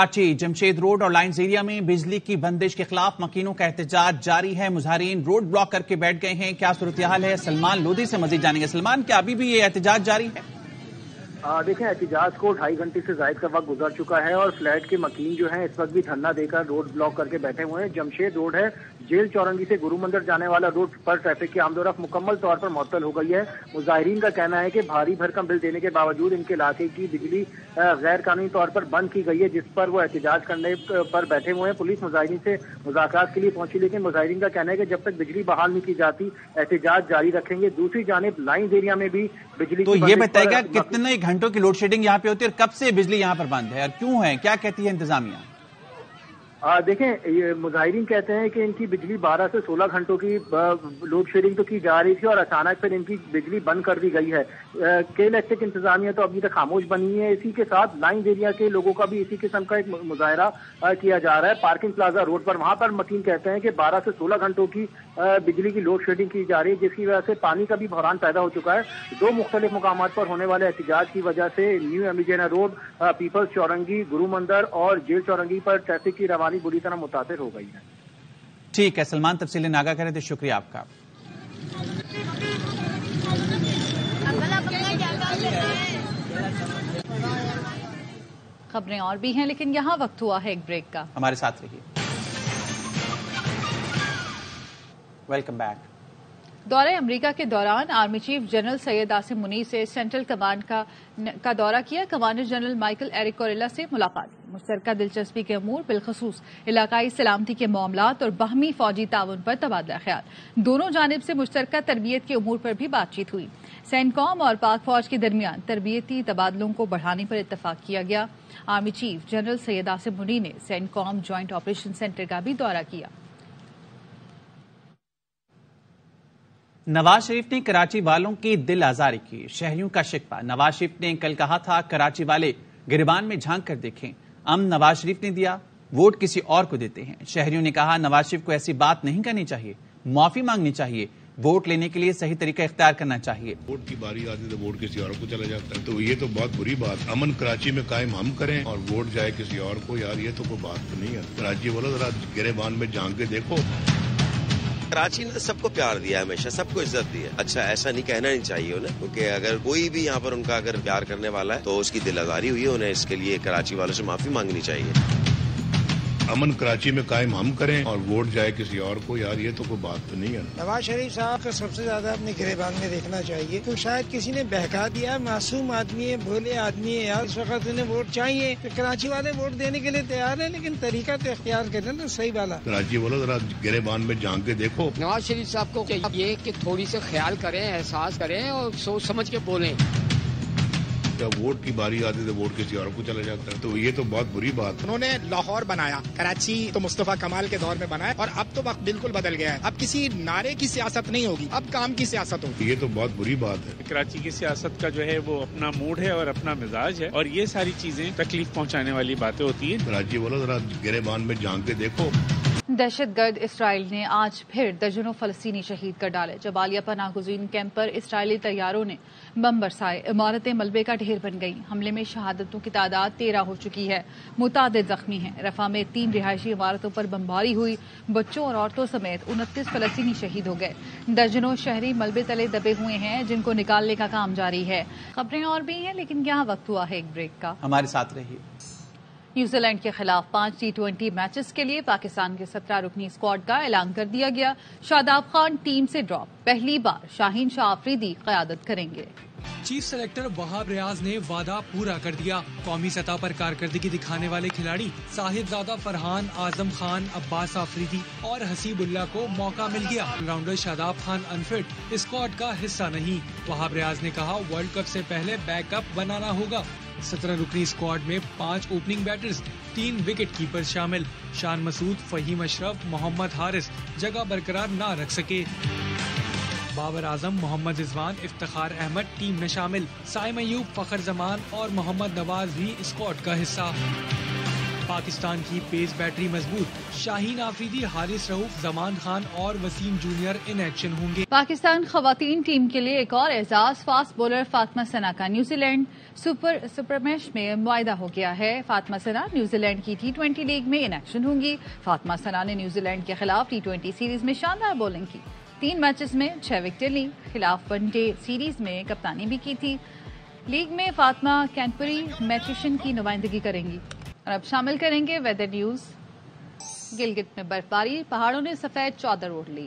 Karachi Jamshed road اور lines area میں بجلی کی بندش کے خلاف مکینوں کا احتجاج جاری ہے. مظاہرین روڈ بلاک کر کے بیٹھ گئے ہیں. کیا صورتحال ہے؟ سلمان لودھی سے مزید جانیں گے. سلمان، کیا ابھی بھی یہ احتجاج جاری ہے؟ دیکھیں، احتجاج کو 2.5 گھنٹے سے زائد کا وقت گزر چکا ہے اور فلیٹ کے مکین جو ہیں اس وقت بھی دھرنا دے کر روڈ بلاک کر کے بیٹھے ہوئے ہیں. جمشید روڈ ہے، جیل چورنگی سے گرو مندر جانے والا روڈ پر ٹریفک کی آمد و رفت مکمل طور پر معطل ہو گئی ہے. مظاہرین کا کہنا ہے کہ بھاری بھرکم بل دینے کے باوجود ان کے علاقے کی بجلی غیر قانونی طور پر بند کی گئی ہے، جس پر وہ احتجاج کرنے پر بیٹھے ہوئے ہیں. پولیس مظاہرین سے مذاکرات کے لیے پہنچی، لیکن مظاہرین کا کہنا ہے کہ جب تک بجلی بحال نہیں کی جاتی احتجاج جاری رکھیں گے. دوسری جانب لائنز ایریا میں بھی بجلی تو یہ بتائے گا کتنے گھنٹوں کی لوڈ شیڈنگ یہاں پہ ہوتی ہے اور کب سے بجلی یہاں پر بند ہے اور کیوں ہے؟ کیا کہتی ہے انتظامیہ؟ دیکھیں، یہ مظاہرین کہتے ہیں کہ ان کی بجلی 12 سے 16 گھنٹوں کی لوڈ شیڈنگ تو کی جا رہی تھی اور اچانک پھر ان کی بجلی بند کر دی گئی ہے. کے الیکٹرک انتظامیہ تو ابھی تک خاموش بنی ہے. اسی کے ساتھ لائنز ایریا کے لوگوں کا بھی اسی قسم کا ایک مظاہرہ کیا جا رہا ہے پارکنگ پلازا روڈ پر. وہاں پر مکین کہتے ہیں کہ 12 سے 16 گھنٹوں کی بجلی کی لوڈ شیڈنگ کی جا رہی ہے، جس کی وجہ سے پانی کا بھی بحران پیدا ہو چکا ہے. 2 مختلف مقامات پر ہونے والے احتجاج کی وجہ سے نیو امیجینا روڈ، پیپلز چورنگی، گرو مندر اور جیل چورنگی پر ٹریفک کی روانی بری طرح متاثر ہو گئی ہے. ٹھیک ہے سلمان، تفصیلیں آگاہ کر رہے تھے، شکریہ آپ کا. خبریں اور بھی ہیں لیکن یہاں وقت ہوا ہے ایک بریک کا. ہمارے ساتھ رہیے. Welcome back. دورہ امریکہ کے دوران army chief general Syed Asim Munir سے سینٹرل کمانڈ کا دورہ کیا. Commander general Michael Eric Kurilla سے ملاقات. مشترکہ دلچسپی کے امور بالخصوص علاقائی سلامتی کے معاملات اور باہمی فوجی تعاون پر تبادلہ خیال. دونوں جانب سے مشترکہ تربیت کے امور پر بھی بات چیت ہوئی. سینٹ کام اور پاک فوج کے درمیان تربیتی تبادلوں کو بڑھانے پر اتفاق کیا گیا. Army chief general Syed Asim Munir نے سینٹ کام جوائنٹ آپریشن سینٹر کا بھی دورہ کیا. نواز شریف نے کراچی والوں کی دل آزاری کی. شہریوں کا شکوہ. نواز شریف نے کل کہا تھا کراچی والے گریبان میں جھانک کر دیکھیں. امن نواز شریف نے دیا، ووٹ کسی اور کو دیتے ہیں. شہریوں نے کہا نواز شریف کو ایسی بات نہیں کرنی چاہیے، معافی مانگنی چاہیے، ووٹ لینے کے لیے صحیح طریقہ اختیار کرنا چاہیے. ووٹ کی باری آتی ہے تو ووٹ کسی اور کو چلا جاتا ہے، تو یہ تو بہت بری بات. امن کراچی میں قائم ہم کریں اور ووٹ جائے کسی اور کو، یار یہ تو کوئی بات نہیں ہے. کراچی والوں ذرا گریبان میں جھانک کے دیکھو. کراچی نے سب کو پیار دیا ہے، ہمیشہ سب کو عزت دی ہے. اچھا، ایسا نہیں کہنا نہیں چاہیے انہیں، کیونکہ اگر کوئی بھی یہاں پر ان کا اگر پیار کرنے والا ہے تو اس کی دل آزاری ہوئی ہے. انہیں اس کے لیے کراچی والوں سے معافی مانگنی چاہیے. امن کراچی میں قائم ہم کریں اور ووٹ جائے کسی اور کو، یار یہ تو کوئی بات نہیں ہے. نواز شریف صاحب کو سب سے زیادہ اپنے گریبان میں دیکھنا چاہیے. تو شاید کسی نے بہکا دیا. معصوم آدمی ہے، بھولے آدمی ہے یار. اس وقت انہیں ووٹ چاہیے تو کراچی والے ووٹ دینے کے لیے تیار ہیں، لیکن طریقہ تو اختیار کریں نا صحیح والا. کراچی والوں ذرا گریبان میں جھانک کے دیکھو. نواز شریف صاحب کو یہ کہ تھوڑی سے خیال کریں، احساس کریں اور سوچ سمجھ کے بولیں. ووٹ کی باری آتی ہے تو ووٹ کسی اور کو چلا جاتا ہے، تو یہ تو بہت بری بات. انہوں نے لاہور بنایا، کراچی تو مصطفیٰ کمال کے دور میں بنایا، اور اب تو وقت بالکل بدل گیا ہے. اب کسی نعرے کی سیاست نہیں ہوگی، اب کام کی سیاست ہوگی. یہ تو بہت بری بات ہے. کراچی کی سیاست کا جو ہے وہ اپنا موڈ ہے اور اپنا مزاج ہے، اور یہ ساری چیزیں تکلیف پہنچانے والی باتیں ہوتی ہیں. کراچی والوں ذرا گریبان میں جھانک کے دیکھو. دہشت گرد اسرائیل نے آج پھر درجنوں فلسطینی شہید کر ڈالے. جبالیہ پناہ گزین کیمپ پر اسرائیلی طیاروں نے بم برسائے. عمارتیں ملبے کا ڈھیر بن گئیں. حملے میں شہادتوں کی تعداد 13 ہو چکی ہے. متعدد زخمی ہیں. رفح میں 3 رہائشی عمارتوں پر بمباری ہوئی. بچوں اور عورتوں سمیت 29 فلسطینی شہید ہو گئے. درجنوں شہری ملبے تلے دبے ہوئے ہیں جن کو نکالنے کا کام جاری ہے. خبریں اور بھی ہیں لیکن یہاں وقت ہوا ہے ایک بریک کا. ہمارے ساتھ رہیے. نیوزی لینڈ کے خلاف 5 T20 میچز کے لیے پاکستان کے 17 رکنی اسکواڈ کا اعلان کر دیا گیا. شاداب خان ٹیم سے ڈراپ. پہلی بار شاہین شاہ آفریدی قیادت کریں گے. چیف سلیکٹر وہاب ریاض نے وعدہ پورا کر دیا. قومی سطح پر کارکردگی دکھانے والے کھلاڑی صاحب زادہ فرحان، اعظم خان، عباس آفریدی اور حسیب اللہ کو موقع مل گیا. All rounder Shadab Khan انفٹ squad کا حصہ نہیں. وہاب ریاض نے کہا ورلڈ کپ سے پہلے بیک اپ بنانا ہوگا. 17 رکنی اسکواڈ میں 5 اوپننگ بیٹرز، 3 وکٹ کیپر شامل. شان مسعود، فہیم اشرف، محمد حارث جگہ برقرار نہ رکھ سکے. بابر اعظم، محمد رضوان، افتخار احمد ٹیم میں شامل. سائم ایوب، فخر زمان اور محمد نواز بھی اسکواڈ کا حصہ. پاکستان کی پیس بیٹری مضبوط، شاہین آفریدی، حارث رؤوف، زمان خان اور وسیم جونیئر ان ایکشن ہوں گے۔ پاکستان خواتین ٹیم کے لیے ایک اور اعزاز، فاسٹ بولر فاطمہ ثنا کا نیوزی لینڈ سپر میش میں معاہدہ ہو گیا ہے۔ فاطمہ ثنا نیوزی لینڈ کی T20 لیگ میں ان ایکشن ہوں گی۔ فاطمہ ثنا نے نیوزی لینڈ کے خلاف T20 سیریز میں شاندار بولنگ کی، 3 میچز میں 6 وکٹیں لی، خلاف ون ڈے سیریز میں کپتانی بھی کی تھی۔ لیگ میں فاطمہ کینٹبری میٹریشن کی نمائندگی کریں گی۔ اور اب شامل کریں گے ویدر نیوز۔ گلگت میں برفباری، پہاڑوں نے سفید چادر اوڑھ لی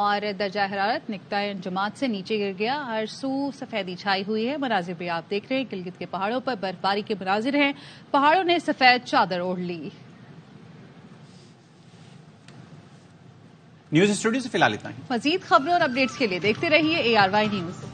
اور درجہ حرارت نقطۂ جماعت سے نیچے گر گیا، ہر سو سفیدی چھائی ہوئی ہے۔ مناظر بھی آپ دیکھ رہے ہیں، گلگت کے پہاڑوں پر برفباری کے مناظر ہیں، پہاڑوں نے سفید چادر اوڑھ لی۔ نیوز اسٹوڈیو سے فی الحال اتنا ہی۔ مزید خبروں اور اپڈیٹس کے لیے دیکھتے رہیے ARY نیوز۔